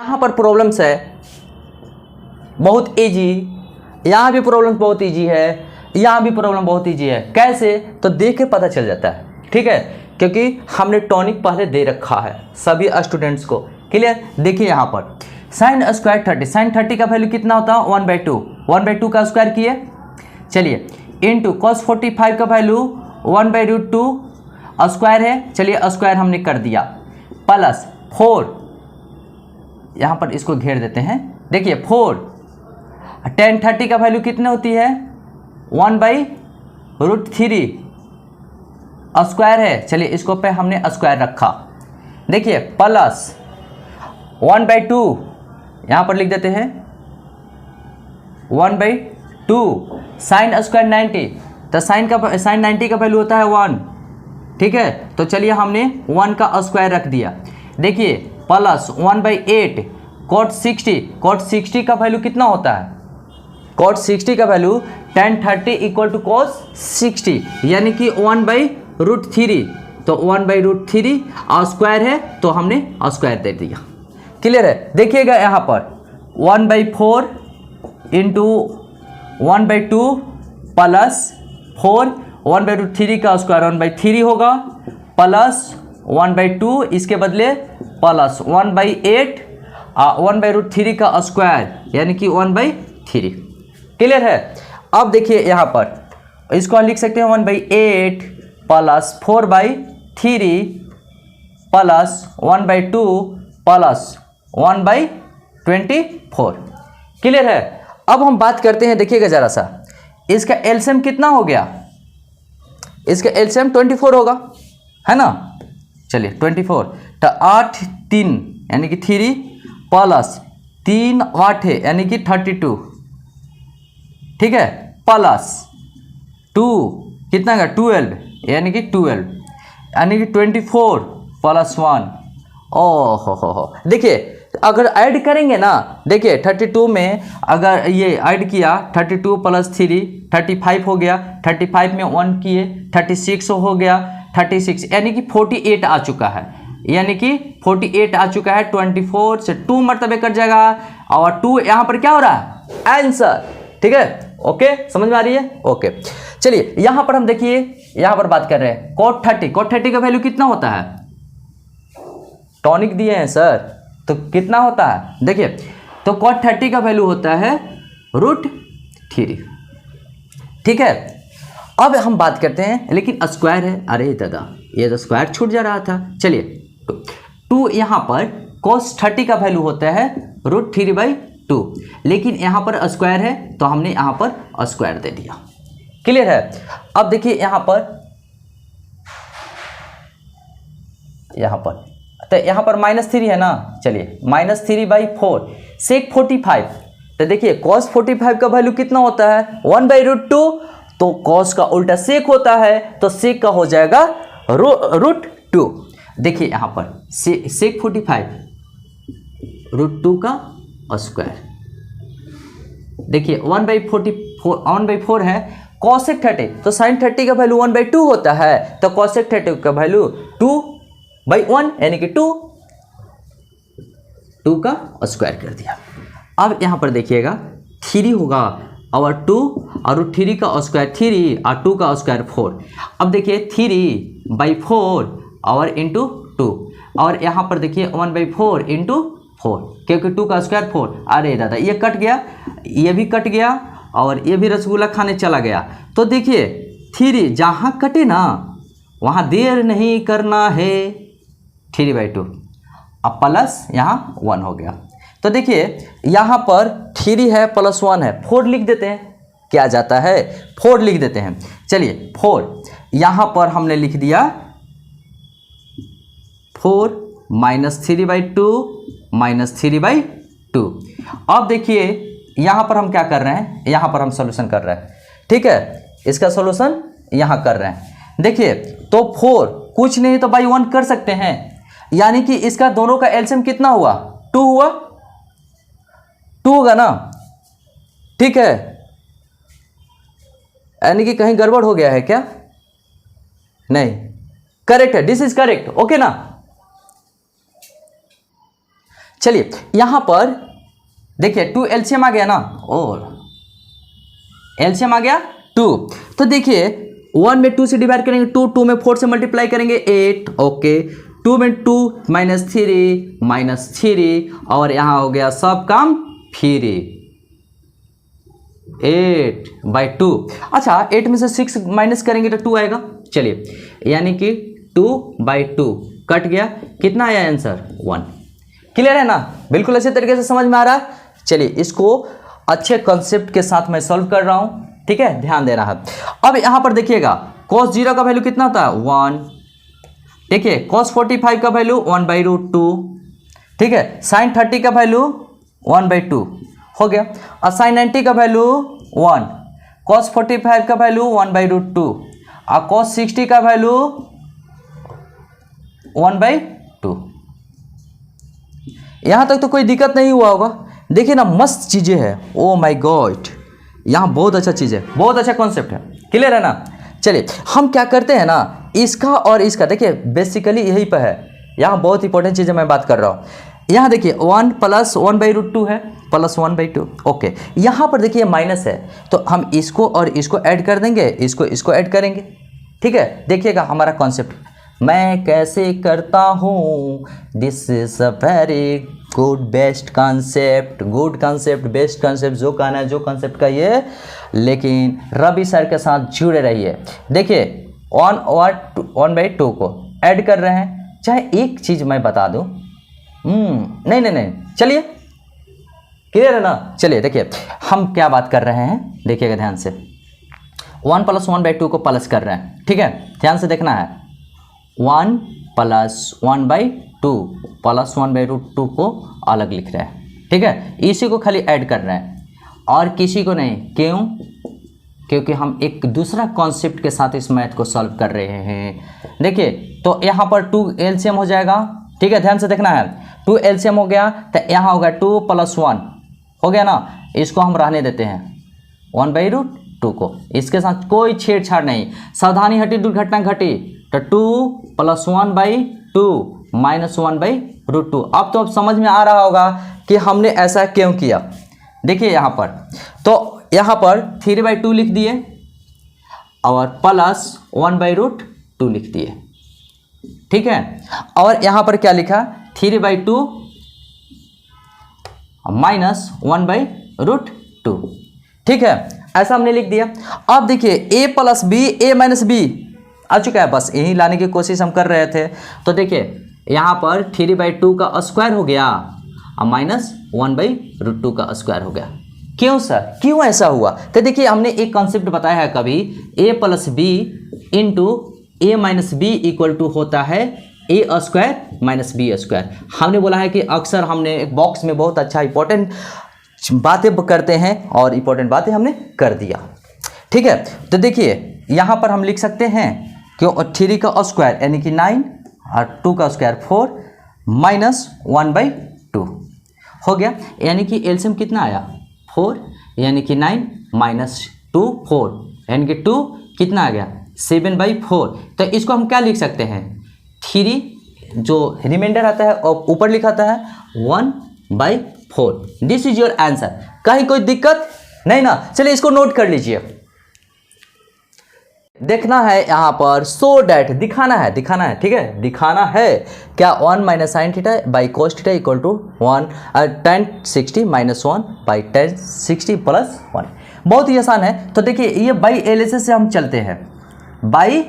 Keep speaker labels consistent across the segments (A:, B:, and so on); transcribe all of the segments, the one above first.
A: यहाँ पर प्रॉब्लम्स है बहुत इजी, यहाँ भी प्रॉब्लम बहुत इजी है, यहाँ भी प्रॉब्लम बहुत इजी है। कैसे? तो देख के पता चल जाता है, ठीक है, क्योंकि हमने टॉनिक पहले दे रखा है सभी स्टूडेंट्स को। क्लियर? देखिए यहाँ पर साइन स्क्वायर 30, साइन 30 का वैल्यू कितना होता है 1/2, 1/2 का स्क्वायर किए, चलिए इंटू कॉस 45 का वैल्यू 1/√2 स्क्वायर है, चलिए स्क्वायर हमने कर दिया, प्लस 4, यहाँ पर इसको घेर देते हैं, देखिए 4, tan 30 का वैल्यू कितने होती है 1/√3 स्क्वायर है, चलिए इसको पे हमने स्क्वायर रखा, देखिए प्लस 1/2 यहाँ पर लिख देते हैं 1/2 साइन स्क्वायर 90, तो साइन 90 का वैल्यू होता है 1, ठीक है, तो चलिए हमने 1 का स्क्वायर रख दिया, देखिए प्लस 1/8 cot 60, cot 60 का वैल्यू कितना होता है, cot 60 का value tan 30 equal to cos 60, यानी कि 1/√3, तो 1/√3 स्क्वायर है तो हमने स्क्वायर दे दिया। क्लियर है? देखिएगा यहाँ पर 1/4 इंटू 1/2 प्लस 4, 1/√3 का स्क्वायर 1/3 होगा, प्लस 1/2 इसके बदले प्लस 1/8 1/√3 का स्क्वायर यानी कि 1/3। क्लियर है? अब देखिए यहाँ पर इसको लिख सकते हैं 1/8 प्लस 4/3 प्लस 1/2 प्लस 1/24। क्लियर है? अब हम बात करते हैं, देखिएगा जरा सा, इसका एलसीएम कितना हो गया, इसका एलसीएम 24 होगा, है ना, चलिए 24, तो 8 3 यानी कि 3 प्लस 3 8 है यानी कि 32, ठीक है, प्लस 2 कितना का 12 यानी कि 12 यानी कि 24 प्लस 1, ओह हो, देखिए अगर ऐड करेंगे ना, देखिए 32 में अगर ये ऐड किया 32 प्लस 3 35 हो गया, 35 में 1 किए 36 हो गया, 36 यानी कि 48 आ चुका है, यानी कि 48 आ चुका है, 24 से 2 मरतबे कट जाएगा और 2 यहाँ पर क्या हो रहा है आंसर, ठीक है, ओके, समझ में आ रही है? ओके, चलिए यहाँ पर हम देखिए यहाँ पर बात कर रहे हैं cot 30 का वैल्यू कितना होता है, टॉनिक दिए हैं सर तो कितना होता है, देखिए तो cot 30 का वैल्यू होता है √3, ठीक है। अब हम बात करते हैं, लेकिन स्क्वायर है, अरे दादा ये तो स्क्वायर छूट जा रहा था, चलिए 2 यहाँ पर cos 30 का वैल्यू होता है √3/2, लेकिन यहाँ पर स्क्वायर है तो हमने यहाँ पर स्क्वायर दे दिया। क्लियर है? अब देखिए यहाँ पर तो यहाँ पर -3 है ना, चलिए -3/4 sec 45, तो देखिए cos 45 का वैल्यू कितना होता है 1/√2, तो cos का उल्टा sec होता है तो sec का हो जाएगा √2। देखिए यहाँ पर sec 45 √2 का स्क्वायर, देखिए 1/4 है, cosec 30 तो sin 30 का वैल्यू 1/2 होता है, तो cosec 30 का वैल्यू 2/1 यानी कि 2 का स्क्वायर कर दिया। अब यहाँ पर देखिएगा 3 होगा और 2 और √3 का स्क्वायर 3 और 2 का स्क्वायर 4। अब देखिए 3/4 और इंटू 2, और यहाँ पर देखिए 1/4 इंटू 4, क्योंकि 2 का स्क्वायर 4, अरे दादा ये कट गया, ये भी कट गया और ये भी रसगुल्ला खाने चला गया, तो देखिए 3 जहाँ कटे ना वहाँ देर नहीं करना है, 3/2 अब प्लस यहाँ 1 हो गया, तो देखिए यहाँ पर 3 है प्लस 1 है, 4 लिख देते हैं, क्या जाता है 4 लिख देते हैं, चलिए 4 यहाँ पर हमने लिख दिया 4 -3/2 अब देखिए यहाँ पर हम क्या कर रहे हैं, यहाँ पर हम सॉल्यूशन कर रहे हैं, ठीक है, इसका सॉल्यूशन यहाँ कर रहे हैं, देखिए तो 4 कुछ नहीं तो बाई 1 कर सकते हैं, यानी कि इसका दोनों का एलसीएम कितना हुआ 2 हुआ, 2 होगा ना, ठीक है, यानी कि कहीं गड़बड़ हो गया है क्या, नहीं, करेक्ट है, दिस इज करेक्ट, ओके ना। चलिए यहाँ पर देखिए 2 एलसीएम आ गया ना, और एलसीएम आ गया 2, तो देखिए 1 में 2 से डिवाइड करेंगे 2, 2 में 4 से मल्टीप्लाई करेंगे 8, ओके, 2 में 2 -3 और यहाँ हो गया सब काम फ्री 8/2। अच्छा 8 में से 6 माइनस करेंगे तो 2 आएगा, चलिए यानी कि 2/2 कट गया, कितना आया आंसर 1। क्लियर है ना, बिल्कुल अच्छे तरीके से समझ में आ रहा है। चलिए इसको अच्छे कॉन्सेप्ट के साथ मैं सॉल्व कर रहा हूँ, ठीक है, ध्यान दे रहा है। अब यहाँ पर देखिएगा cos 0 का वैल्यू कितना होता है 1, देखिए cos 45 का वैल्यू 1/√2, ठीक है, sin 30 का वैल्यू 1/2 हो गया, और sin 90 का वैल्यू 1, cos 45 का वैल्यू 1/√2 और cos 60 का वैल्यू 1/2। यहाँ तक तो कोई दिक्कत नहीं हुआ होगा। देखिए ना मस्त चीज़ें हैं, ओ माय गॉड, यहाँ बहुत अच्छा चीज़ है, बहुत अच्छा कॉन्सेप्ट है। क्लियर है ना। चलिए हम क्या करते हैं ना, इसका और इसका देखिए बेसिकली यही पर है, यहाँ बहुत इंपॉर्टेंट चीज़ें मैं बात कर रहा हूँ। यहाँ देखिए 1 + 1/√2 है, +1/2, ओके। यहाँ पर देखिए माइनस है, तो हम इसको और इसको ऐड कर देंगे, इसको ऐड करेंगे, ठीक है। देखिएगा हमारा कॉन्सेप्ट मैं कैसे करता हूँ, this is a very good best concept, good concept, best concept, जो कहना है जो कॉन्सेप्ट का ये, लेकिन रवि सर के साथ जुड़े रहिए। देखिए 1/2 को ऐड कर रहे हैं, चाहे एक चीज़ मैं बता दूँ, नहीं, चलिए क्लियर है ना। चलिए देखिए हम क्या बात कर रहे हैं, देखिएगा ध्यान से, 1 + 1/2 को प्लस कर रहे हैं, ठीक है, ध्यान से देखना है। 1 + 1/2 + 1/√2 को अलग लिख रहे हैं, ठीक है, इसी को खाली ऐड कर रहे हैं और किसी को नहीं। क्यों? क्योंकि हम एक दूसरा कॉन्सेप्ट के साथ इस मैथ को सॉल्व कर रहे हैं। देखिए तो यहाँ पर 2 एलसीएम हो जाएगा, ठीक है, ध्यान से देखना है। 2 एलसीएम हो गया तो यहाँ होगा 2 + 1 हो गया ना, इसको हम रहने देते हैं 1/√2 को, इसके साथ कोई छेड़छाड़ नहीं, सावधानी हटी दुर्घटना घटी। तो 2 + 1/2 -1/√2। अब तो अब समझ में आ रहा होगा कि हमने ऐसा क्यों किया। देखिए यहाँ पर, तो यहाँ पर 3/2 लिख दिए और +1/√2 लिख दिए, ठीक है, और यहाँ पर क्या लिखा 3/2 -1/√2, ठीक है, ऐसा हमने लिख दिया। अब देखिए a + b a - b आ चुका है, बस यही लाने की कोशिश हम कर रहे थे। तो देखिए यहाँ पर 3/2 का स्क्वायर हो गया और -1/√2 का स्क्वायर हो गया। क्यों सर, क्यों ऐसा हुआ? तो देखिए हमने एक कॉन्सेप्ट बताया है कभी, a + b × a - b = होता है a² - b²। हमने बोला है कि अक्सर हमने एक बॉक्स में बहुत अच्छा इंपॉर्टेंट बातें करते हैं और इंपॉर्टेंट बातें हमने कर दिया, ठीक है। तो देखिए यहाँ पर हम लिख सकते हैं क्यों 3 का स्क्वायर यानी कि 9 और 2 का स्क्वायर 4 -1/2 हो गया, यानी कि एलसीएम कितना आया 4, यानी कि 9 - 2 4, यानी कि 2 कितना आ गया 7/4। तो इसको हम क्या लिख सकते हैं 3 जो रिमाइंडर आता है और ऊपर लिखा आता है 1/4। This is your answer. कहीं कोई दिक्कत नहीं ना। चलिए इसको नोट कर लीजिए। देखना है यहाँ पर सो डैट, दिखाना है, ठीक है, दिखाना है क्या 1 - sin θ cos θ = 1 tan 60 - 1 tan 60 + 1। बहुत ही आसान है। तो देखिए ये बाई LHS से हम चलते हैं, बाई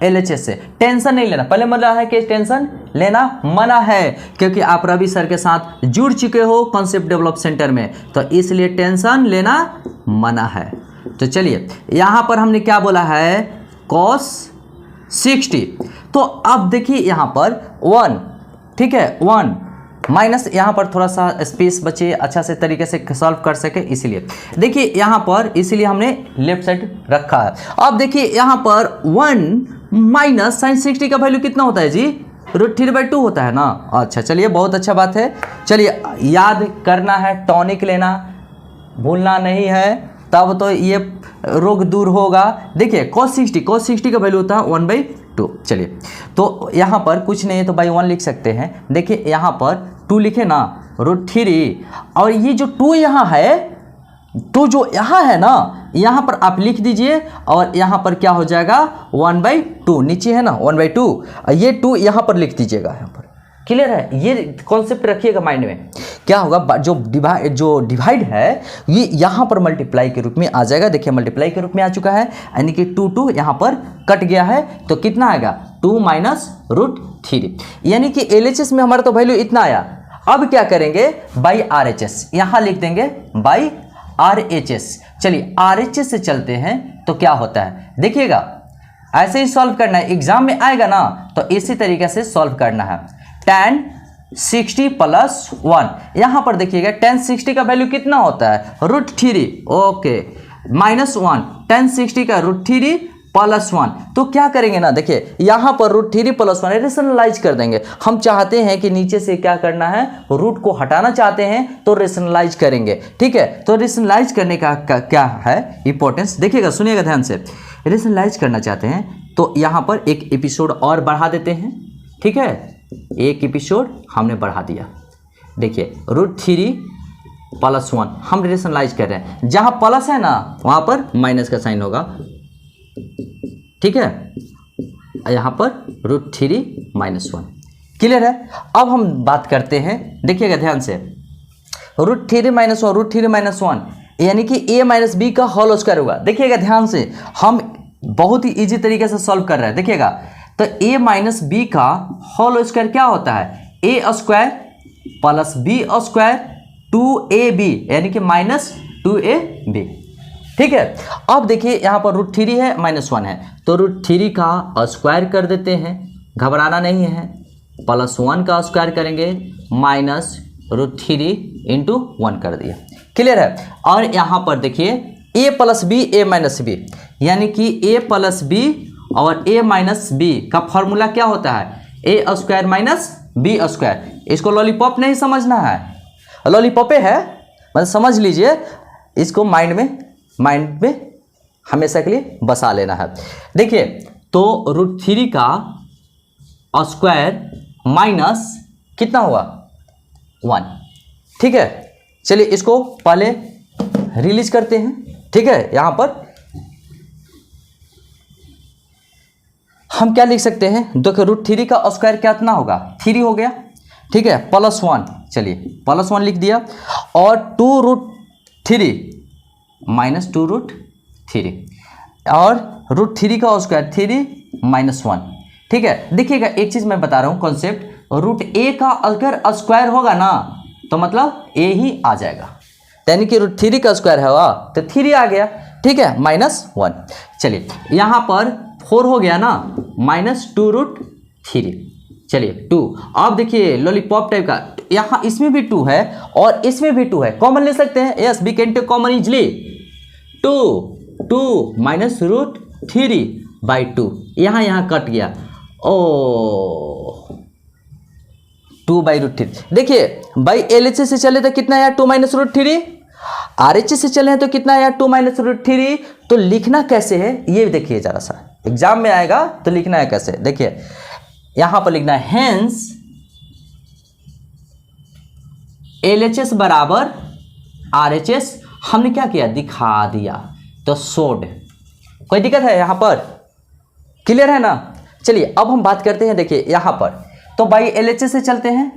A: LHS से। टेंशन नहीं लेना, पहले मना है कि टेंशन लेना मना है, क्योंकि आप रवि सर के साथ जुड़ चुके हो कॉन्सेप्ट डेवलप सेंटर में, तो इसलिए टेंशन लेना मना है। तो चलिए यहाँ पर हमने क्या बोला है cos 60। तो अब देखिए यहाँ पर 1, ठीक है, 1 माइनस, यहाँ पर थोड़ा सा स्पेस बचे, अच्छा से तरीके से सॉल्व कर सके, इसीलिए देखिए यहाँ पर, इसीलिए हमने लेफ्ट साइड रखा है। अब देखिए यहाँ पर 1 - sin 60 का वैल्यू कितना होता है जी √3/2 होता है ना। अच्छा चलिए बहुत अच्छा बात है। चलिए याद करना है, टॉनिक लेना भूलना नहीं है, तब तो ये रोग दूर होगा। देखिए cos 60 का वैल्यू होता है 1/2। चलिए तो यहाँ पर कुछ नहीं है तो बाई 1 लिख सकते हैं। देखिए यहाँ पर 2 लिखे ना √3 और ये जो 2 यहाँ है, तो जो यहाँ है ना, यहाँ पर आप लिख दीजिए और यहाँ पर क्या हो जाएगा 1/2, नीचे है ना 1/2, ये 2 यहाँ पर लिख दीजिएगा। यहाँ पर क्लियर है, ये कॉन्सेप्ट रखिएगा माइंड में। क्या होगा, जो डिवाइड है ये यहाँ पर मल्टीप्लाई के रूप में आ जाएगा। देखिए मल्टीप्लाई के रूप में आ चुका है, यानी कि 2 यहाँ पर कट गया है, तो कितना आएगा 2 - √3, यानी कि LHS में हमारा तो वैल्यू इतना आया। अब क्या करेंगे, बाई RHS यहाँ लिख देंगे, बाई RHS। चलिए RHS से चलते हैं तो क्या होता है, देखिएगा ऐसे ही सॉल्व करना है, एग्जाम में आएगा ना तो इसी तरीके से सॉल्व करना है। tan 60 + 1, यहाँ पर देखिएगा tan 60 का वैल्यू कितना होता है √3, ओके, -1, tan 60 का √3 + 1, तो क्या करेंगे ना, देखिए यहाँ पर √3 + 1 रेशनलाइज कर देंगे। हम चाहते हैं कि नीचे से क्या करना है, रूट को हटाना चाहते हैं तो रेशनलाइज करेंगे, ठीक है। तो रेशनलाइज करने का क्या है इंपॉर्टेंस, देखिएगा सुनिएगा ध्यान से। रेशनलाइज करना चाहते हैं तो यहाँ पर एक एपिसोड और बढ़ा देते हैं, ठीक है, एक एपिसोड हमने बढ़ा दिया। देखिए √3 + 1 हम रेशनलाइज कर रहे हैं, जहाँ प्लस है ना वहाँ पर माइनस का साइन होगा, ठीक है, यहाँ पर √3 - 1, क्लियर है। अब हम बात करते हैं, देखिएगा ध्यान से, √3 - 1 √3 - 1 यानी कि a - b का होल स्क्वायर होगा। देखिएगा ध्यान से, हम बहुत ही इजी तरीके से सॉल्व कर रहे हैं, देखिएगा। तो a - b का होल स्क्वायर क्या होता है, a² + b² 2ab यानी कि -2ab, ठीक है। अब देखिए यहाँ पर √3 है -1 है, तो √3 का स्क्वायर कर देते हैं, घबराना नहीं है, +1 का स्क्वायर करेंगे, -√3 × 1 कर दिया, क्लियर है। और यहाँ पर देखिए a + b a - b यानी कि a + b और a - b का फॉर्मूला क्या होता है, a² - b²। इसको लॉलीपॉप नहीं समझना है, लॉलीपॉपे है, मतलब समझ लीजिए इसको, माइंड में हमेशा के लिए बसा लेना है। देखिए तो √3 का स्क्वायर माइनस कितना हुआ 1, ठीक है। चलिए इसको पहले रिलीज करते हैं, ठीक है। यहाँ पर हम क्या लिख सकते हैं, देखो √3 का स्क्वायर कितना होगा 3 हो गया, ठीक है, +1, चलिए +1 लिख दिया, और 2√3 - 2√3 और √3 का स्क्वायर 3 - 1, ठीक है। देखिएगा एक चीज़ मैं बता रहा हूँ कॉन्सेप्ट, √a का अगर स्क्वायर होगा ना तो मतलब a ही आ जाएगा, यानी कि √3 का स्क्वायर है तो 3 आ गया, ठीक है, -1। चलिए यहाँ पर 4 हो गया ना, -2√3, चलिए 2। अब देखिए लॉलीपॉप टाइप का, यहाँ इसमें भी 2 है और इसमें भी 2 है, कॉमन ले सकते हैं, yes we can take common easily. 2 -√3/2, यहाँ कट गया, ओ 2/√3। देखिए बाई LHS से चले तो कितना आया 2 -√3, RHS से चले हैं तो कितना आया 2 -√3। तो लिखना कैसे है ये देखिए जरा सा, एग्जाम में आएगा तो लिखना है कैसे, देखिए यहाँ पर लिखना है हेंस LHS = RHS। हमने क्या किया, दिखा दिया, तो शोड, कोई दिक्कत है यहाँ पर, क्लियर है ना। चलिए अब हम बात करते हैं, देखिए यहाँ पर तो बाई LHS से चलते हैं,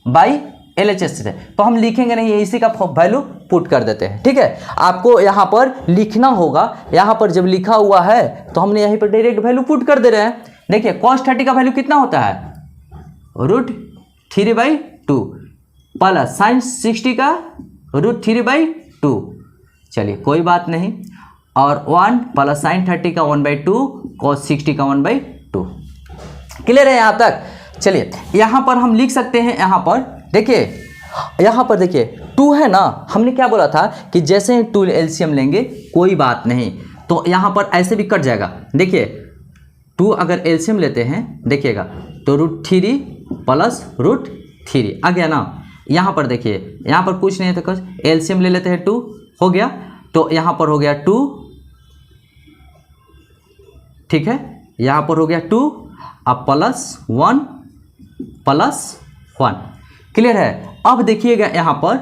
A: बाई LHS से तो हम लिखेंगे नहीं, इसी का वैल्यू पुट कर देते हैं, ठीक है। आपको यहाँ पर लिखना होगा, यहाँ पर जब लिखा हुआ है तो हमने यहीं पर डायरेक्ट वैल्यू पुट कर दे रहे हैं। देखिए cos 30 का वैल्यू कितना होता है, √3/2 + sin 60 का √3/2, चलिए कोई बात नहीं, और 1 + sin 30 का 1/2 cos 60 का 1/2, क्लियर है यहाँ तक। चलिए यहाँ पर हम लिख सकते हैं, यहाँ पर देखिए, यहाँ पर देखिए 2 है ना, हमने क्या बोला था कि जैसे ही 2 LCM लेंगे कोई बात नहीं, तो यहाँ पर ऐसे भी कट जाएगा। देखिए 2 अगर LCM लेते हैं, देखिएगा तो √3 + √3 आ गया ना। यहाँ पर देखिए, यहाँ पर कुछ नहीं है तो LCM ले लेते हैं, 2 हो गया, तो यहाँ पर हो गया 2, ठीक है, यहाँ पर हो गया 2 अब +1 + 1, क्लियर है। अब देखिएगा यहाँ पर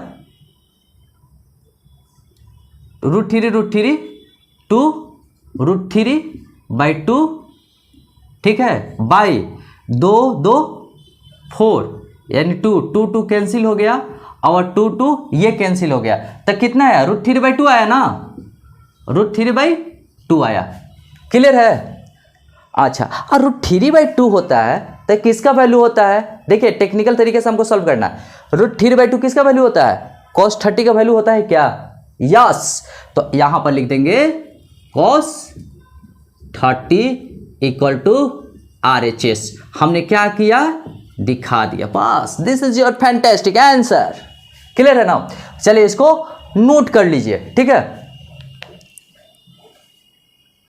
A: √3 2 √3/2, ठीक है, बाई 2 2 4, यानी 2 कैंसिल हो गया और 2 ये कैंसिल हो गया, तो कितना है, √3/2 आया ना, √3/2 आया। क्लियर है? अच्छा, और √3/2 होता है तो किसका वैल्यू होता है? देखिए टेक्निकल तरीके से हमको सॉल्व करना है। √3/2 किसका वैल्यू होता है? cos 30 का वैल्यू होता है क्या? यस। तो यहां पर लिख देंगे cos 30 = RHS। हमने क्या किया? दिखा दिया, बस। This is your fantastic answer. Clear है ना? चलिए इसको नोट कर लीजिए, ठीक है।